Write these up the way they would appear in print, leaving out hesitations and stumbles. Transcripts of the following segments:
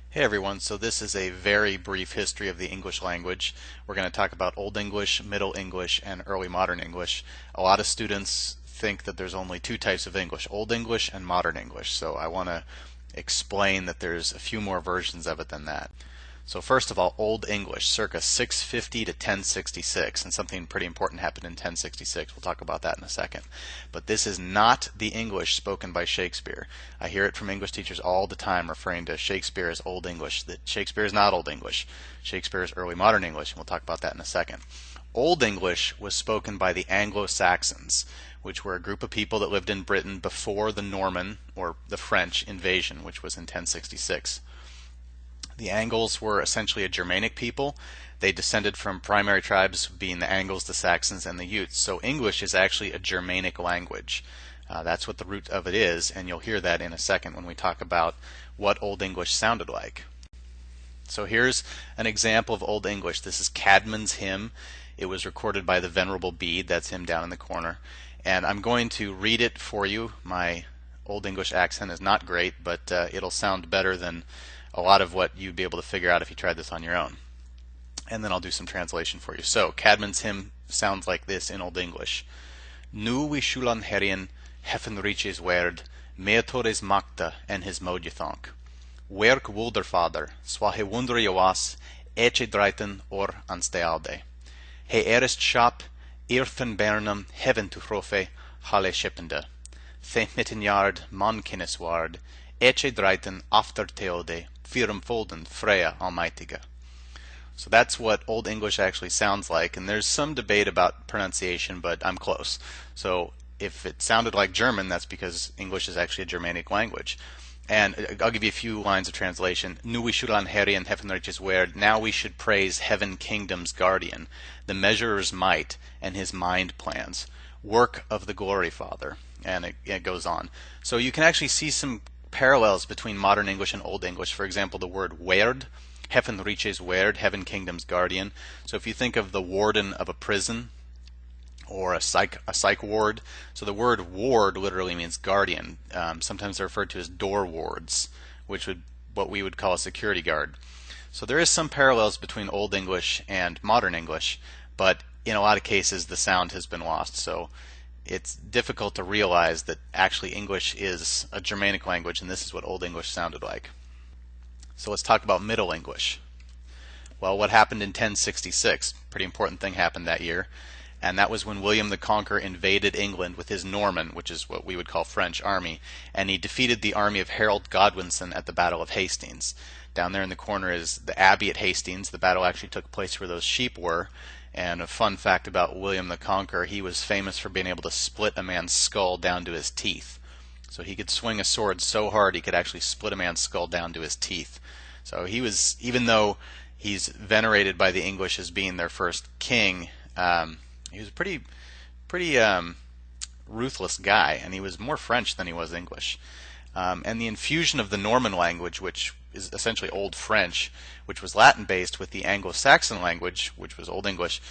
Hey everyone, so this is a very brief history of the English language. We're going to talk about Old English, Middle English, and Early Modern English. A lot of students think that there's only two types of English, Old English and Modern English, so I want to explain that there's a few more versions of it than that. So first of all, Old English, circa 650 to 1066, and something pretty important happened in 1066. We'll talk about that in a second. But this is not the English spoken by Shakespeare. I hear it from English teachers all the time referring to Shakespeare as Old English. That Shakespeare is not Old English. Shakespeare is Early Modern English, and we'll talk about that in a second. Old English was spoken by the Anglo-Saxons, which were a group of people that lived in Britain before the Norman, or the French, invasion, which was in 1066. The Angles were essentially a Germanic people. They descended from primary tribes being the Angles, the Saxons, and the Utes. So English is actually a Germanic language. That's what the root of it is, and you'll hear that in a second when we talk about what Old English sounded like. So here's an example of Old English. This is Cadman's hymn. It was recorded by the Venerable Bede. That's him down in the corner. And I'm going to read it for you. My Old English accent is not great, but it'll sound better than a lot of what you'd be able to figure out if you tried this on your own. And then I'll do some translation for you. So, Cadman's hymn sounds like this in Old English. Nu vi schulan herien, heffen riches werd, meatores makta en his modjethank. Werk wulderfader, swa he wundere joas, eche dreiten or anstealde. He erest shap, earthen bernum, heaven to hrofe, hale shippende. The mittenjard, man kinnes ward, eche dreiten after teode, Firum folden, Freya Almightiga. So that's what Old English actually sounds like, and there's some debate about pronunciation, but I'm close. So if it sounded like German, that's because English is actually a Germanic language. And I'll give you a few lines of translation. Nu vi schulan herien heavenriches werd. Now we should praise heaven kingdom's guardian, the measurer's might, and his mind plans. Work of the glory father. And it goes on. So you can actually see some parallels between modern English and Old English. For example, the word werd, heaven riches werd, heaven kingdom's guardian. So if you think of the warden of a prison or a psych ward, so the word ward literally means guardian. Sometimes they're referred to as door wards, which would what we would call a security guard. So there is some parallels between Old English and modern English, but in a lot of cases the sound has been lost. So it's difficult to realize that actually English is a Germanic language, and this is what Old English sounded like. So let's talk about Middle English. Well, what happened in 1066? Pretty important thing happened that year, and that was when William the Conqueror invaded England with his Norman, which is what we would call French army, and he defeated the army of Harold Godwinson at the Battle of Hastings. Down there in the corner is the Abbey at Hastings. The battle actually took place where those sheep were. And a fun fact about William the Conqueror, he was famous for being able to split a man's skull down to his teeth. So he could swing a sword so hard he could actually split a man's skull down to his teeth. So he was, even though he's venerated by the English as being their first king, he was a pretty ruthless guy, and he was more French than he was English. And the infusion of the Norman language, which is essentially Old French, which was Latin-based, with the Anglo-Saxon language, which was Old English,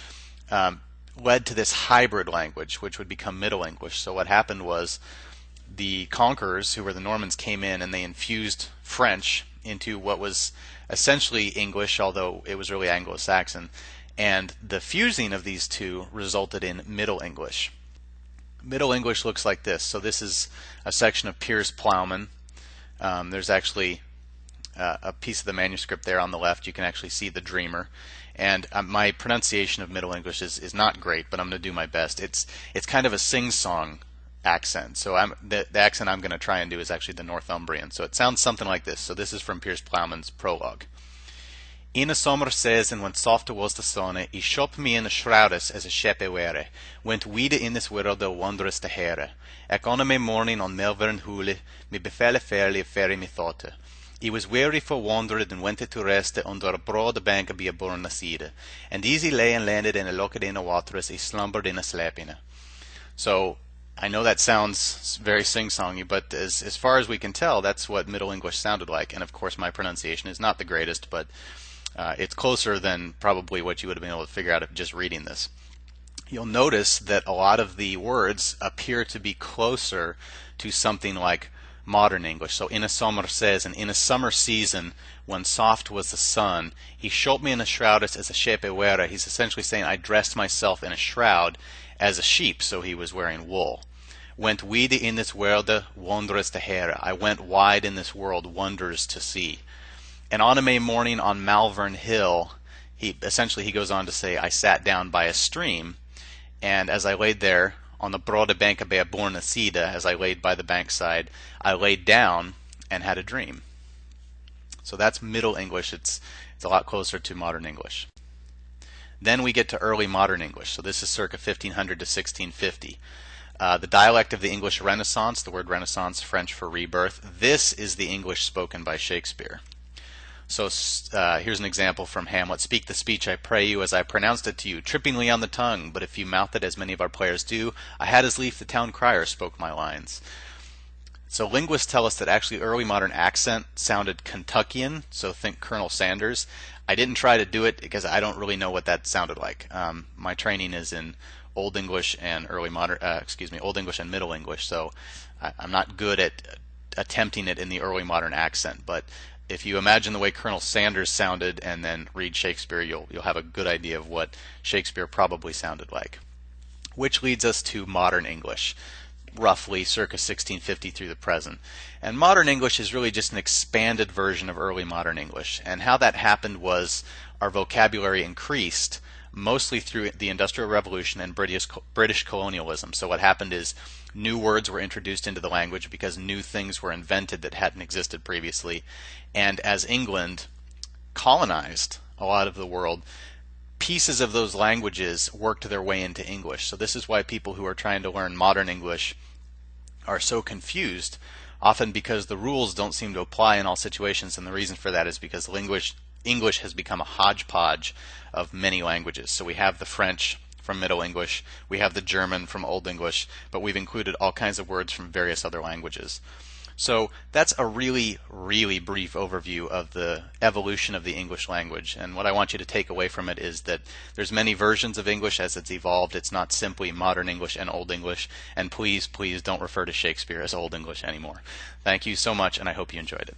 led to this hybrid language, which would become Middle English. So what happened was the conquerors, who were the Normans, came in and they infused French into what was essentially English, although it was really Anglo-Saxon, and the fusing of these two resulted in Middle English. Middle English looks like this. So this is a section of Piers Plowman. There's actually a piece of the manuscript there on the left. You can actually see the Dreamer. And my pronunciation of Middle English is not great, but I'm going to do my best. It's kind of a sing-song accent. So the accent I'm going to try and do is actually the Northumbrian. So it sounds something like this. So this is from Piers Plowman's prologue. Ina sommer season when softer was the sun, I shop me in the shroudus as a shepe were, went weede in this world the wondrous to here. Ek on me morning on Melvern hule, me befelle fairly a fairy me thought. I was weary for wandered and went to rest under a broad bank be a born side, and easy lay and landed in a locket in a waterous, I slumbered in a sleeping. So I know that sounds very sing-songy, but as far as we can tell, that's what Middle English sounded like. And of course my pronunciation is not the greatest, but it's closer than probably what you would have been able to figure out if just reading this. You'll notice that a lot of the words appear to be closer to something like modern English. So in a summer says, and in a summer season when soft was the sun, he showed me in a shroud as a shepewera. He's essentially saying I dressed myself in a shroud as a sheep, so he was wearing wool. Went wide in this world, wondrous to hear. I went wide in this world, wonders to see. And on a May morning on Malvern Hill, he goes on to say, I sat down by a stream, and as I laid there on the broad bank of Beaborna Sida, as I laid by the bankside, I laid down and had a dream. So that's Middle English. It's a lot closer to modern English. Then we get to early modern English. So this is circa 1500 to 1650. The dialect of the English Renaissance, the word Renaissance, French for rebirth. This is the English spoken by Shakespeare. So here's an example from Hamlet. Speak the speech, I pray you, as I pronounced it to you, trippingly on the tongue, but if you mouth it as many of our players do, I had as lief the town crier spoke my lines. So linguists tell us that actually early modern accent sounded Kentuckian, so think Colonel Sanders. I didn't try to do it because I don't really know what that sounded like. My training is in Old English and Old English and Middle English, so I'm not good at attempting it in the early modern accent, but if you imagine the way Colonel Sanders sounded and then read Shakespeare, you'll have a good idea of what Shakespeare probably sounded like. Which leads us to modern English, roughly circa 1650 through the present. And modern English is really just an expanded version of early modern English. And how that happened was our vocabulary increased mostly through the Industrial Revolution and British colonialism. So what happened is new words were introduced into the language because new things were invented that hadn't existed previously. And as England colonized a lot of the world, pieces of those languages worked their way into English. So this is why people who are trying to learn modern English are so confused, often because the rules don't seem to apply in all situations, and the reason for that is because English has become a hodgepodge of many languages. So we have the French from Middle English, we have the German from Old English, but we've included all kinds of words from various other languages. So that's a really, really brief overview of the evolution of the English language. And what I want you to take away from it is that there's many versions of English as it's evolved. It's not simply modern English and Old English. And please, please don't refer to Shakespeare as Old English anymore. Thank you so much, and I hope you enjoyed it.